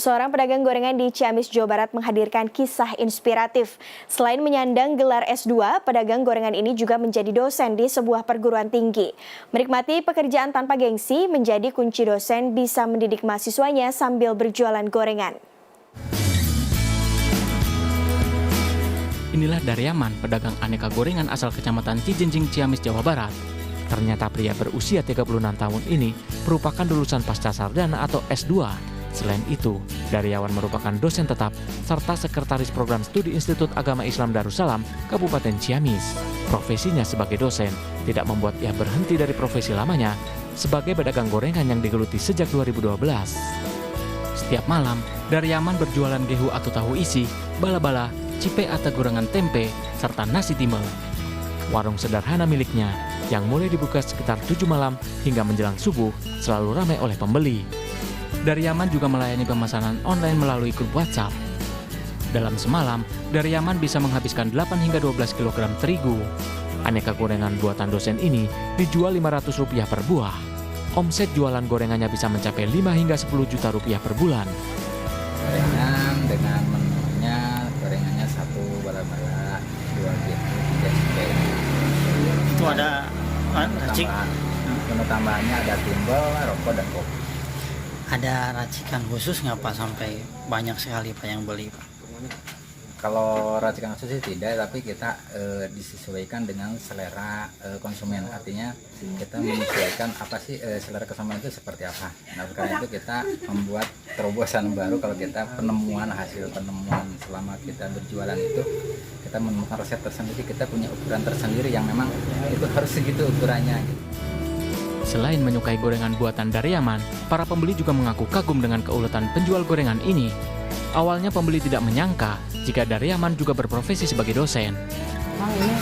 Seorang pedagang gorengan di Ciamis, Jawa Barat menghadirkan kisah inspiratif. Selain menyandang gelar S2, pedagang gorengan ini juga menjadi dosen di sebuah perguruan tinggi. Menikmati pekerjaan tanpa gengsi menjadi kunci dosen bisa mendidik mahasiswanya sambil berjualan gorengan. Inilah Daryaman, pedagang aneka gorengan asal Kecamatan Cijenjing, Ciamis, Jawa Barat. Ternyata pria berusia 36 tahun ini merupakan lulusan pasca sarjana atau S2. Selain itu, Daryawan merupakan dosen tetap serta sekretaris program studi Institut Agama Islam Darussalam, Kabupaten Ciamis. Profesinya sebagai dosen tidak membuat ia berhenti dari profesi lamanya sebagai pedagang gorengan yang digeluti sejak 2012. Setiap malam, Daryaman berjualan gehu atau tahu isi, bala-bala, cipe atau gorengan tempe, serta nasi timbel. Warung sederhana miliknya yang mulai dibuka sekitar 7 malam hingga menjelang subuh selalu ramai oleh pembeli. Daryaman juga melayani pemesanan online melalui grup WhatsApp. Dalam semalam, Daryaman bisa menghabiskan 8 hingga 12 kg terigu. Aneka gorengan buatan dosen ini dijual Rp500 per buah. Omset jualan gorengannya bisa mencapai 5 hingga 10 juta rupiah per bulan. Gorengan dengan menunya, gorengannya 1 bala-bala, 2 gitu, 3 cipe. Itu ada racik. Menu tambahannya ada timbel, rokok, dan kopi. Ada racikan khusus nggak Pak sampai banyak sekali Pak yang beli Pak? Kalau racikan khusus sih tidak, tapi kita disesuaikan dengan selera konsumen. Artinya kita menyesuaikan apa sih selera konsumen itu seperti apa. Nah, karena itu kita membuat terobosan baru. Kalau kita hasil penemuan selama kita berjualan itu, kita menemukan resep tersendiri, kita punya ukuran tersendiri yang memang itu harus segitu ukurannya gitu. Selain menyukai gorengan buatan Daryaman, para pembeli juga mengaku kagum dengan keuletan penjual gorengan ini. Awalnya pembeli tidak menyangka jika Daryaman juga berprofesi sebagai dosen. Ini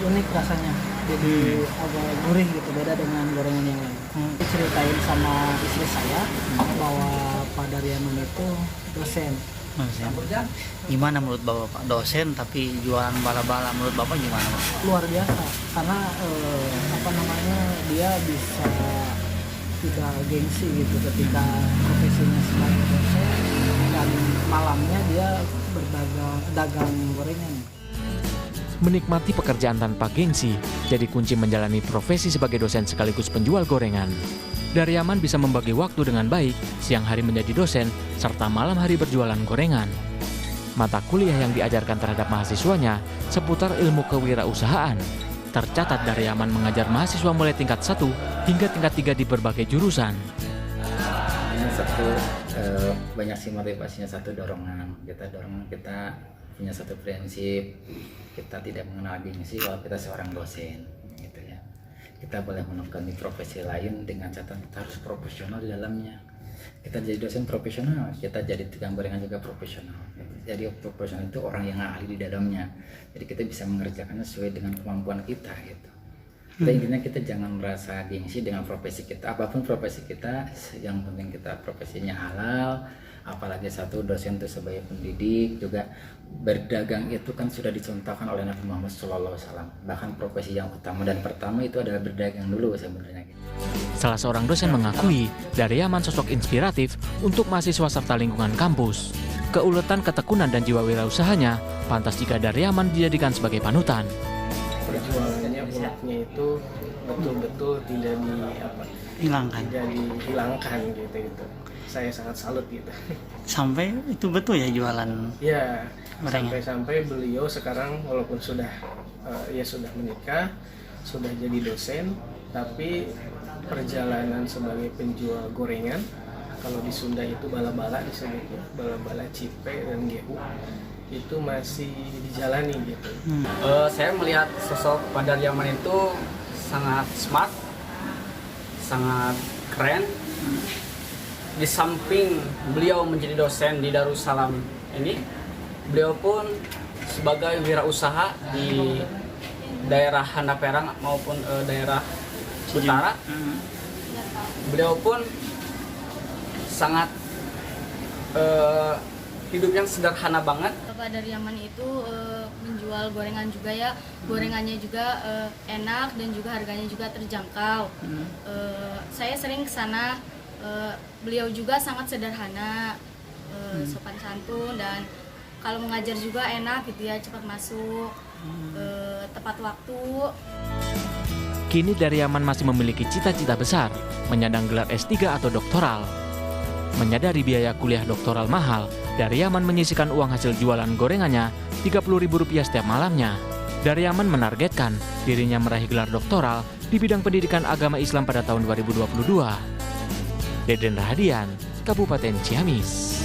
unik rasanya, jadi agak gurih gitu, beda dengan gorengan yang lain. Ceritain sama istri saya bahwa Pak Daryaman itu dosen. Gimana menurut Bapak Pak? Dosen tapi jualan bala-bala, menurut Bapak gimana Pak? Luar biasa, karena dia bisa tidak gengsi gitu ketika profesinya sebagai dosen dan malamnya dia dagang gorengan. Menikmati pekerjaan tanpa gengsi jadi kunci menjalani profesi sebagai dosen sekaligus penjual gorengan. Daryaman bisa membagi waktu dengan baik, siang hari menjadi dosen, serta malam hari berjualan gorengan. Mata kuliah yang diajarkan terhadap mahasiswanya seputar ilmu kewirausahaan. Tercatat Daryaman mengajar mahasiswa mulai tingkat 1 hingga tingkat 3 di berbagai jurusan. Ini banyak sih motivasinya, satu dorongan. Kita punya satu prinsip, kita tidak mengenal gengsi kalau kita seorang dosen. Gitu ya. Kita boleh menekuni profesi lain dengan catatan kita harus profesional di dalamnya. Kita jadi dosen profesional, kita jadi tukang gorengan juga profesional. Jadi profesional itu orang yang ahli di dalamnya. Jadi kita bisa mengerjakannya sesuai dengan kemampuan kita gitu. Kita intinya kita jangan merasa gengsi dengan profesi kita. Apapun profesi kita, yang penting kita profesinya halal. Apalagi satu dosen itu sebagai pendidik juga, berdagang itu kan sudah dicontohkan oleh Nabi Muhammad SAW. Bahkan profesi yang utama dan pertama itu adalah berdagang dulu sebenarnya. Salah seorang dosen mengakui Daryaman sosok inspiratif untuk mahasiswa serta lingkungan kampus. Keuletan, ketekunan, dan jiwa wirausahanya pantas jika Daryaman dijadikan sebagai panutan. Perjuangannya bulaknya itu betul-betul tidak dihilangkan gitu. Saya sangat salut gitu. Sampai itu betul ya jualan? Ya, gorengan. sampai beliau sekarang walaupun sudah sudah menikah, sudah jadi dosen, tapi perjalanan sebagai penjual gorengan, kalau di Sunda itu bala-bala disebutnya, bala-bala cipe dan gehu, itu masih dijalani gitu. Saya melihat sosok Pak Daryaman itu sangat smart, sangat keren. Di samping beliau menjadi dosen di Darussalam ini, beliau pun sebagai wirausaha di daerah Handap Perang maupun daerah utara. Beliau pun sangat hidup yang sederhana banget. Pak Daryaman itu menjual gorengan juga ya, gorengannya juga enak dan juga harganya juga terjangkau. Saya sering ke sana, beliau juga sangat sederhana, sopan santun, dan kalau mengajar juga enak gitu ya, cepat masuk, tepat waktu. Kini Daryaman masih memiliki cita-cita besar, menyandang gelar S3 atau doktoral. Menyadari biaya kuliah doktoral mahal, Daryaman menyisihkan uang hasil jualan gorengannya Rp30.000 setiap malamnya. Daryaman menargetkan dirinya meraih gelar doktoral di bidang pendidikan agama Islam pada tahun 2022. Deden Rahadian, Kabupaten Ciamis.